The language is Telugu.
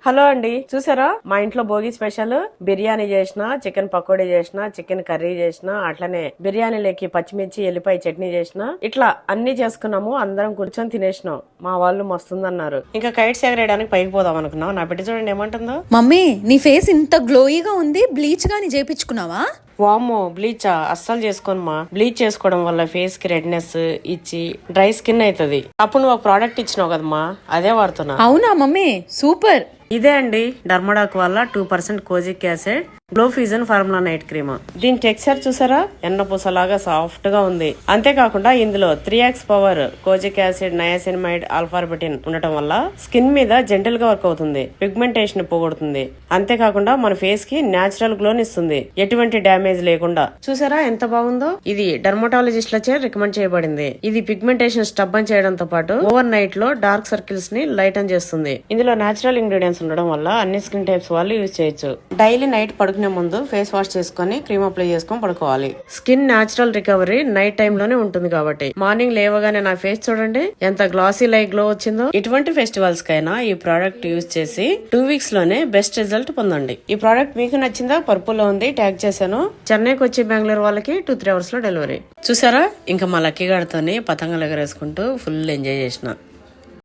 హలో అండి, చూసారా మా ఇంట్లో భోగి స్పెషల్ బిర్యానీ చేసిన, చికెన్ పకోడీ చేసిన, చికెన్ కర్రీ చేసిన, అట్లనే బిర్యానీలోకి పచ్చిమిర్చి ఎల్లిపాయ చట్నీ చేసిన, ఇట్లా అన్ని చేసుకున్నాము. అందరం కూర్చొని తినేసినాం. మా వాళ్ళు మస్తుందన్నారు. ఇంకా కైట్స్ ఎగరేయడానికి పైకి పోదాం అనుకున్నాం. నా బిడ్డ చూడండి ఏమంటుందో. మమ్మీ నీ ఫేస్ ఇంత గ్లోయిగా ఉంది, బ్లీచ్ గాని చేపించుకున్నావా? వామ్మో, బ్లీచా అస్సలు చేసుకోనమ్మా. బ్లీచ్ చేసుకోవడం వల్ల ఫేస్ కి రెడ్నెస్ ఇచ్చి డ్రై స్కిన్ అవుతుంది. అప్పుడు నువ్వు ఒక ప్రోడక్ట్ ఇచ్చినావు కదమ్మా, అదే వాడుతున్నా. అవునా మమ్మీ, సూపర్. ఇదే అండి డర్మడాక్ వల్ల 2% kojic acid glow fusion formula night cream. దీని టెక్స్చర్ చూసారా, ఎన్నపూసలాగా సాఫ్ట్ గా ఉంది. అంతేకాకుండా ఇందులో 3x power kojic acid, niacinamide, alpha arbutin ఉండటం వల్ల స్కిన్ మీద జెంటల్ గా వర్క్ అవుతుంది, పిగ్మెంటేషన్ పోగొడుతుంది. అంతేకాకుండా మన ఫేస్ కి నేచురల్ గ్లోని ఇస్తుంది, ఎటువంటి డ్యామేజ్ లేకుండా. చూసారా ఎంత బాగుందో. ఇది డర్మటాలజిస్ట్లచే రికమెండ్ చేయబడింది. ఇది పిగ్మెంటేషన్ స్టబ్బన్ చేయడంతో పాటు ఓవర్ నైట్ లో డార్క్ సర్కిల్స్ ని లైటన్ చేస్తుంది. ఇందులో నేచురల్ ఇంగ్రీడియంట్స్ ఉండడం వల్ల అన్ని స్కిన్ టైప్స్ వాళ్ళు యూజ్ చేయొచ్చు. డైలీ నైట్ పడుకునే ముందు ఫేస్ వాష్ చేసుకుని క్రీమ్ అప్లై చేసుకొని పడుకోవాలి. Skin natural recovery night time లోనే ఉంటుంది కాబట్టి మార్నింగ్ లేవగానే నా ఫేస్ చూడండి ఎంత గ్లాసీ లైక్ గ్లో వచ్చిందో. ఇటువంటి ఫెస్టివల్స్ కైనా ఈ ప్రోడక్ట్ యూజ్ చేసి 2 వీక్స్ లోనే బెస్ట్ రిజల్ట్ పొందండి. ఈ ప్రోడక్ట్ మీకు నచ్చిందా? పర్పుల్ లో ఉంది, ట్యాగ్ చేశాను. చెన్నైకి వచ్చి బెంగళూరు వాళ్ళకి 2-3 అవర్స్ లో డెలివరీ. చూసారా, ఇంకా మా లక్కీ గారితోని పతంగులు ఎగరేసుకుంటూ ఫుల్ ఎంజాయ్ చేసిన.